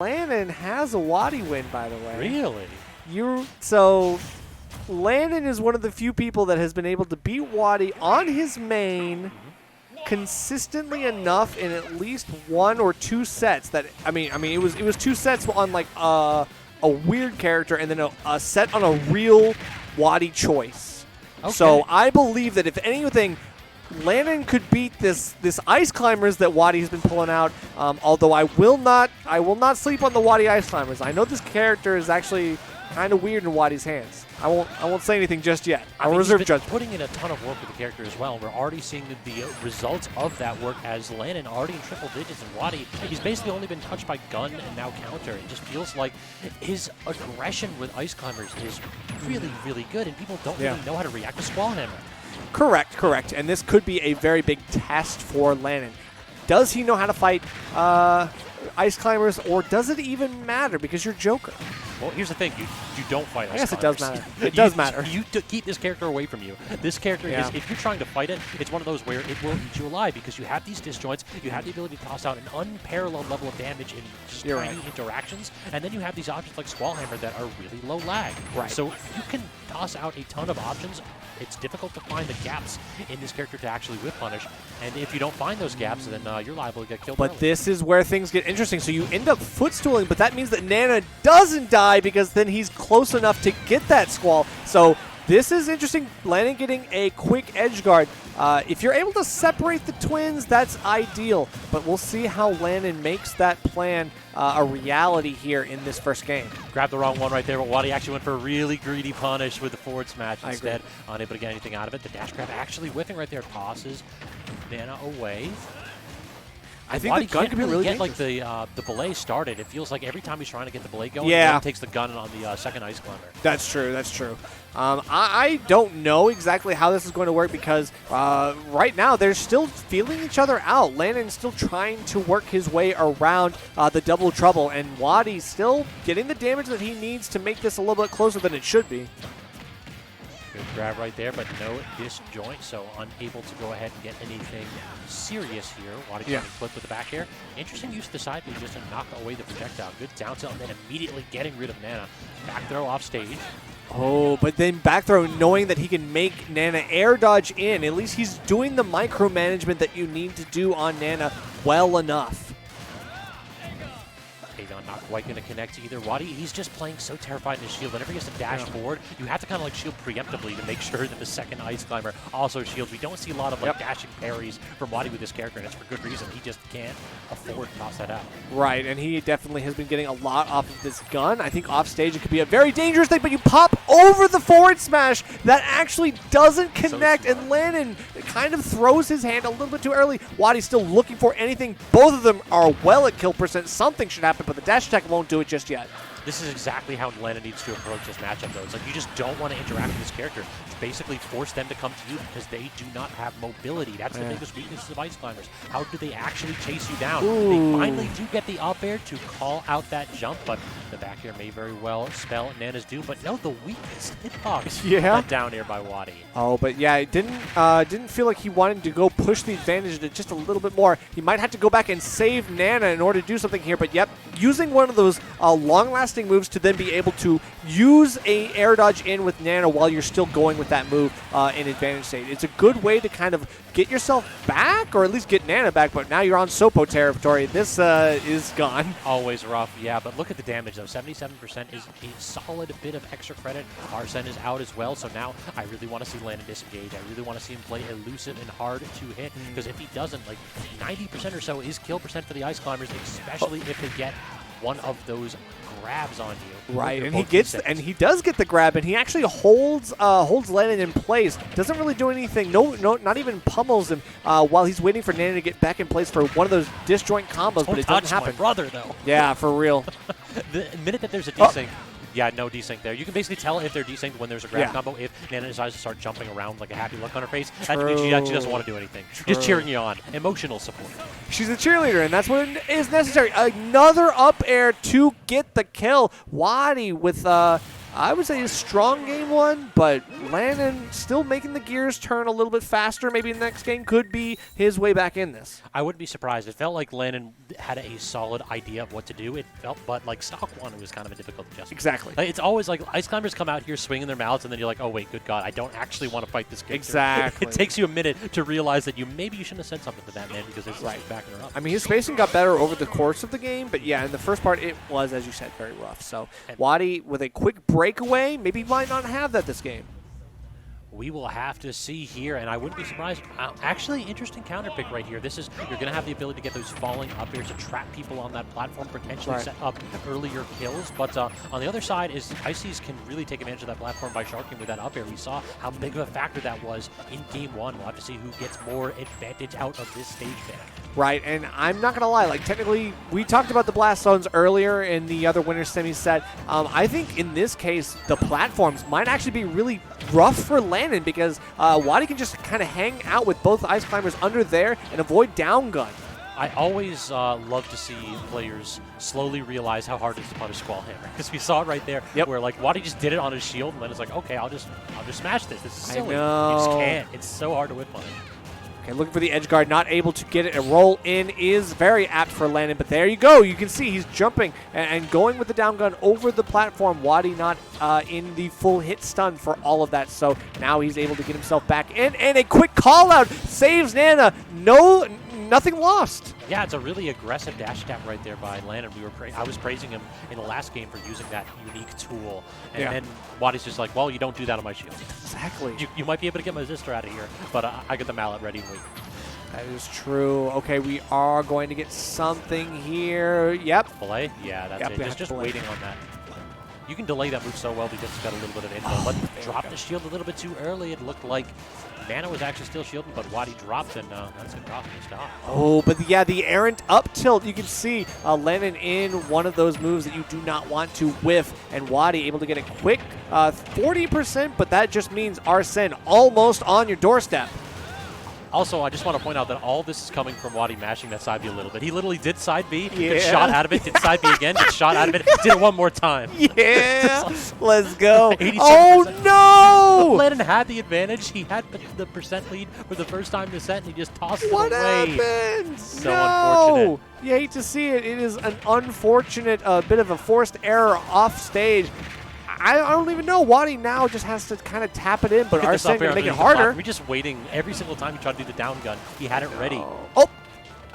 Lanon has a WaDi win, by the way. Really? So Lanon is one of the few people that has been able to beat WaDi on his main consistently enough in at least 1 or 2 sets. That I mean, it was 2 sets on like a weird character, and then a set on a real WaDi choice. Okay. So I believe that if anything, Lanon could beat this Ice Climbers that WaDi has been pulling out. Although I will not sleep on the WaDi Ice Climbers. I know this character is actually kind of weird in WaDi's hands. I won't say anything just yet. I'll reserve judgment. Putting in a ton of work with the character as well, and we're already seeing the results of that work as Lanon already in triple digits, and WaDi, he's basically only been touched by gun and now counter. It just feels like his aggression with Ice Climbers is really, really good, and people don't really know how to react to Squall Hammer. Correct. And this could be a very big test for Lanon. Does he know how to fight Ice Climbers, or does it even matter because you're Joker? Well, here's the thing. You don't fight Ice Climbers. I guess it does matter. It does matter. You keep this character away from you. This character is, if you're trying to fight it, it's one of those where it will eat you alive because you have these disjoints, you have the ability to toss out an unparalleled level of damage in just tiny interactions, and then you have these options like Squall Hammer that are really low lag. Right. So you can toss out a ton of options. It's difficult to find the gaps in this character to actually whip punish, and if you don't find those gaps, then you're liable to get killed But early. this is where things get interesting. So you end up footstooling, but that means that Nana doesn't die because then he's close enough to get that Squall. So this is interesting. Lanon getting a quick edge guard. If you're able to separate the twins, that's ideal. But we'll see how Lanon makes that plan a reality here in this first game. Grabbed the wrong one right there, but WaDi actually went for a really greedy punish with the forward smash instead. Unable to get anything out of it. The dash grab actually whiffing right there. Tosses Nana away. I think the gun could be really get dangerous. like the belay started. It feels like every time he's trying to get the belay going, he takes the gun on the second Ice Climber. That's true. I don't know exactly how this is going to work because right now they're still feeling each other out. Lanon's still trying to work his way around the double trouble, and WaDi's still getting the damage that he needs to make this a little bit closer than it should be. Good grab right there, but no disjoint, so unable to go ahead and get anything serious here. WaDi trying to flip with the back air. Interesting use of the side B just to knock away the projectile. Good down tilt, and then immediately getting rid of Nana. Back throw off stage. Oh, but then back throw, knowing that he can make Nana air dodge in. At least he's doing the micromanagement that you need to do on Nana well enough. Not quite going to connect either. WaDi, he's just playing so terrified in his shield. Whenever he has to dash forward, you have to kind of like shield preemptively to make sure that the second Ice Climber also shields. We don't see a lot of like dashing parries from WaDi with this character, and it's for good reason. He just can't afford to toss that out. Right, and he definitely has been getting a lot off of this gun. I think off stage it could be a very dangerous thing, but you pop over the forward smash that actually doesn't connect, and Lanon kind of throws his hand a little bit too early. WaDi's still looking for anything. Both of them are well at kill percent. Something should happen, but the dash attack won't do it just yet. This is exactly how Lanon needs to approach this matchup, though. It's like you just don't want to interact with this character. Just basically force them to come to you because they do not have mobility. That's the biggest weakness of Ice Climbers. How do they actually chase you down? They finally do get the up air to call out that jump, but the back air may very well spell Nana's doom. But no, the weakest hitbox. That down air by WaDi. Oh, but yeah, it didn't feel like he wanted to go push the advantage to just a little bit more. He might have to go back and save Nana in order to do something here. But yep, using one of those long-lasting moves to then be able to use a air dodge in with Nana while you're still going with that move in advantage state. It's a good way to kind of get yourself back, or at least get Nana back, but now you're on Sopo territory. This is gone. Always rough, yeah, but look at the damage, though. 77% is a solid bit of extra credit. Arsene is out as well, so now I really want to see Lanon disengage. I really want to see him play elusive and hard to hit, because if he doesn't, like 90% or so is kill percent for the Ice Climbers, especially if they get one of those grabs on you. Right, and he does get the grab, and he actually holds Lanon in place. Doesn't really do anything. No, not even pummels him while he's waiting for Nana to get back in place for one of those disjoint combos. But it doesn't happen. My brother, though. Yeah, for real. The minute that there's a desync. Yeah, no desync there. You can basically tell if they're desynced when there's a grab combo. If Nana decides to start jumping around like a happy look on her face, that means she doesn't want to do anything. Just cheering you on. Emotional support. She's a cheerleader, and that's what is necessary. Another up air to get the kill. WaDi with I would say, a strong game one, but Lanon still making the gears turn a little bit faster. Maybe the next game could be his way back in this. I wouldn't be surprised. It felt like Lanon had a solid idea of what to do. It felt, but like stock one, it was kind of a difficult adjustment. Exactly. Like, it's always like Ice Climbers come out here swinging their mouths, and then you're like, oh wait, good God, I don't actually want to fight this character. Exactly. It takes you a minute to realize that maybe you shouldn't have said something to that man because it's Right. backing her up. I mean, his spacing got better over the course of the game, but yeah, in the first part, it was, as you said, very rough. So WaDi with a quick breakaway, maybe might not have that this game. We will have to see here, and I wouldn't be surprised. Actually, interesting counter pick right here. This is, you're going to have the ability to get those falling up airs to trap people on that platform, potentially set up earlier kills. But on the other side is Ices can really take advantage of that platform by sharking with that up air. We saw how big of a factor that was in game one. We'll have to see who gets more advantage out of this stage ban. Right, and I'm not going to lie, like technically, we talked about the blast zones earlier in the other winner semi set. I think in this case, the platforms might actually be really rough for Lanon because WaDi can just kind of hang out with both Ice Climbers under there and avoid down gun. I always love to see players slowly realize how hard it is to punish Squall Hammer, because we saw it right there where like WaDi just did it on his shield, and then it's like, okay, I'll just smash this. This is silly. You just can't. It's so hard to whip on it. Okay, looking for the edge guard, not able to get it. A roll in is very apt for Lanon, but there you go. You can see he's jumping and going with the down gun over the platform. WaDi not in the full hit stun for all of that, so now he's able to get himself back in, and a quick call out saves Nana. Nothing lost. Yeah, it's a really aggressive dash attack right there by Lanon. I was praising him in the last game for using that unique tool, and then WaDi's just like, well, you don't do that on my shield. Exactly. You might be able to get my resistor out of here, but I got the mallet ready and waiting. That is true. Okay, we are going to get something here. Yep. Belay? Yeah, that's it. Just waiting on that. You can delay that move so well because it's got a little bit of info, but dropped the shield a little bit too early. It looked like Nana was actually still shielding, but WaDi dropped, and that's a drop in the stop. Oh, but yeah, the errant up tilt. You can see Lanon in one of those moves that you do not want to whiff, and WaDi able to get a quick 40%, but that just means Arsene almost on your doorstep. Also, I just want to point out that all this is coming from WaDi mashing that side B a little bit. He literally did side B, did shot out of it, did side B again, did shot out of it, did it one more time. Yeah, let's go. 87%. Oh, no! Lanon had the advantage. He had the percent lead for the first time this set, and he just tossed it away. What happened? So unfortunate. You hate to see it. It is an unfortunate bit of a forced error off stage. I don't even know. WaDi now just has to kind of tap it in, but Arsene going to make it harder. We're just waiting. Every single time he tried to do the down gun, he had it ready. Oh,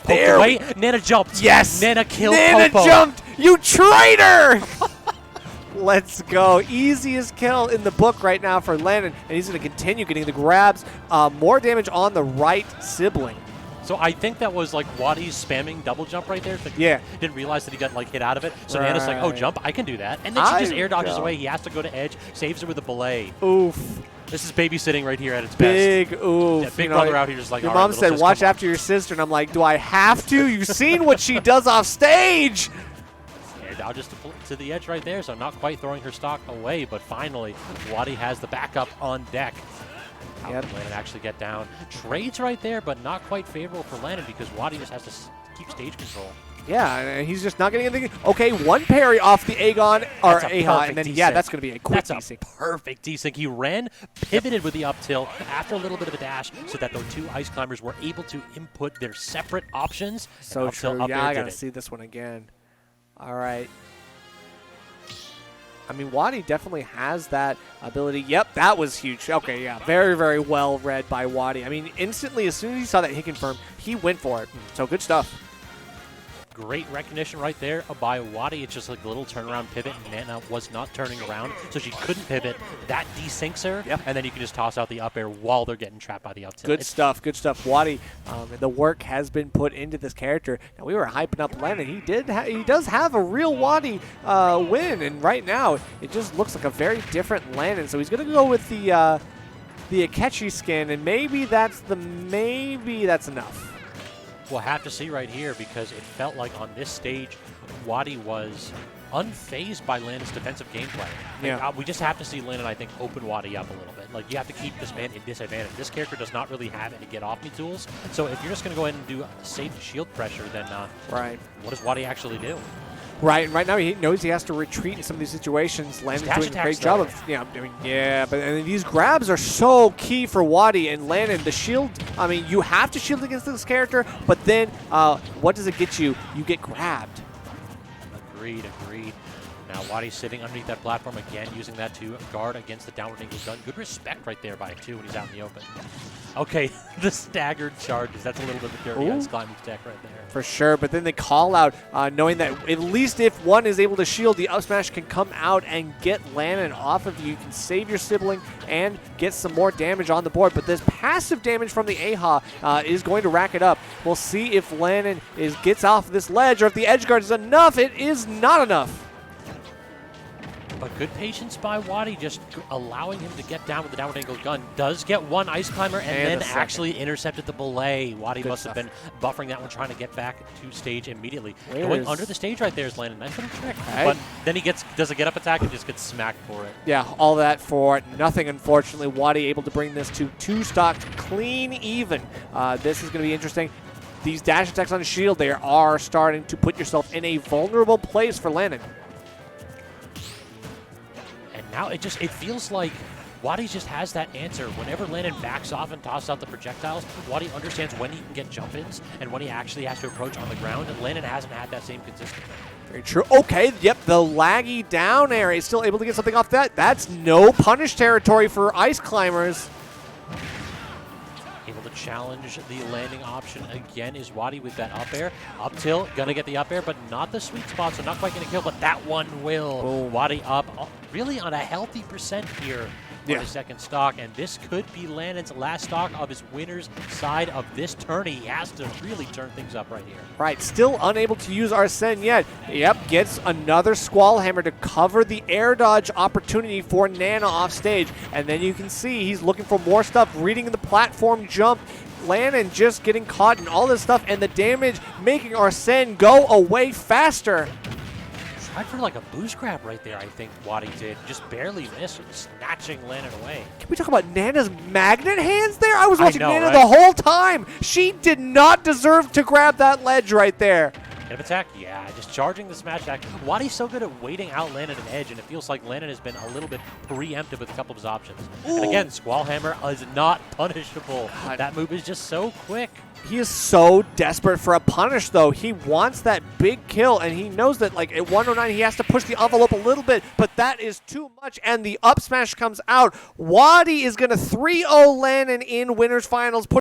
there. Away. Nana jumped. Yes. Nana killed Nana Popo. jumped. You traitor. Let's go. Easiest kill in the book right now for Lanon, and he's going to continue getting the grabs. More damage on the right sibling. So I think that was like WaDi's spamming double jump right there. Like, didn't realize that he got like hit out of it. So Nana's like, oh, jump, I can do that. And then she just air dodges away. He has to go to edge, saves her with a belay. Oof. This is babysitting right here at its best. Big oof. Yeah, big brother out here just like, your mom said, watch after your sister. And I'm like, do I have to? You've seen what she does off stage. Air dodges to the edge right there. So not quite throwing her stock away. But finally, WaDi has the backup on deck. How can Lanon actually get down? Trades right there, but not quite favorable for Lanon because WaDi just has to keep stage control. Yeah, and he's just not getting anything. Okay, one parry off the Aegon, or Aha, and then, that's going to be a quick desync. That's a perfect desync. He ran, pivoted with the up tilt after a little bit of a dash so that the two Ice Climbers were able to input their separate options. So true. Yeah, I got to see this one again. All right. I mean, WaDi definitely has that ability. Yep, that was huge. Okay, yeah, very, very well read by WaDi. I mean, instantly, as soon as he saw that hit confirm, he went for it. So good stuff. Great recognition right there by WaDi. It's just like a little turnaround pivot. Nana was not turning around, so she couldn't pivot. That desyncs her, and then you can just toss out the up air while they're getting trapped by the up tilt. Good stuff, good stuff. WaDi, the work has been put into this character. Now, we were hyping up Lanon. He does have a real WaDi win, and right now, it just looks like a very different Lanon. So he's going to go with the Akechi skin, and maybe that's enough. We'll have to see right here because it felt like on this stage, WaDi was unfazed by Lanon's defensive gameplay. Yeah. We just have to see Lanon, I think, open WaDi up a little bit. Like, you have to keep this man in disadvantage. This character does not really have any get-off-me tools. So if you're just going to go ahead and do safe shield pressure, then what does WaDi actually do? Right, and right now he knows he has to retreat in some of these situations. Lanon's Dash doing a attacks, great job though. of, but I mean, these grabs are so key for WaDi and Lanon. The shield, I mean, you have to shield against this character, but then what does it get you? You get grabbed. Agreed. Now WaDi's sitting underneath that platform again, using that to guard against the downward angle gun. Good respect right there by 2 when he's out in the open. Okay, the staggered charges. That's a little bit of a dirty ice climbing tech right there. For sure, but then they call out, knowing that at least if one is able to shield, the up smash can come out and get Lanon off of you. You can save your sibling and get some more damage on the board, but this passive damage from the AHA is going to rack it up. We'll see if Lanon gets off this ledge, or if the edge guard is enough. It is not enough. But good patience by WaDi, just allowing him to get down with the downward angle gun. Does get one ice climber and then actually intercepted the belay. WaDi must have been buffering that one, trying to get back to stage immediately. Going under the stage right there is Lanon. Nice little trick. Right. But then he does a get up attack and just gets smacked for it. Yeah, all that for nothing, unfortunately. WaDi able to bring this to 2 stocks, clean even. This is going to be interesting. These dash attacks on shield, they are starting to put yourself in a vulnerable place for Lanon. Now it feels like WaDi just has that answer. Whenever Lanon backs off and tosses out the projectiles, WaDi understands when he can get jump-ins and when he actually has to approach on the ground, and Lanon hasn't had that same consistency. Very true. Okay, yep, the laggy down air is still able to get something off that. That's no punish territory for ice climbers. Able to challenge the landing option again is WaDi with that up air. Up tilt, gonna get the up air, but not the sweet spot, so not quite gonna kill, but that one will. Boom. WaDi up, really on a healthy percent here for the second stock, and this could be Lanon's last stock of his winner's side of this tourney. He has to really turn things up right here. Right, still unable to use Arsene yet. Yep, gets another Squall Hammer to cover the air dodge opportunity for Nana off stage. And then you can see he's looking for more stuff, reading the platform jump. Lanon just getting caught in all this stuff, and the damage making Arsene go away faster. Tried for like a boost grab right there, I think WaDi did. Just barely missed, snatching Lanon away. Can we talk about Nana's magnet hands there? I was watching Nana right? the whole time. She did not deserve to grab that ledge right there. Get of attack? Yeah, just charging the Smashtag. WaDi's so good at waiting out Lanon and edge, and it feels like Lanon has been a little bit preemptive with a couple of his options. Ooh. And again, Squall Hammer is not punishable. God. That move is just so quick. He is so desperate for a punish, though. He wants that big kill, and he knows that, like, at 109, he has to push the envelope a little bit, but that is too much, and the up smash comes out. WaDi is going to 3-0 Lanon in winners finals.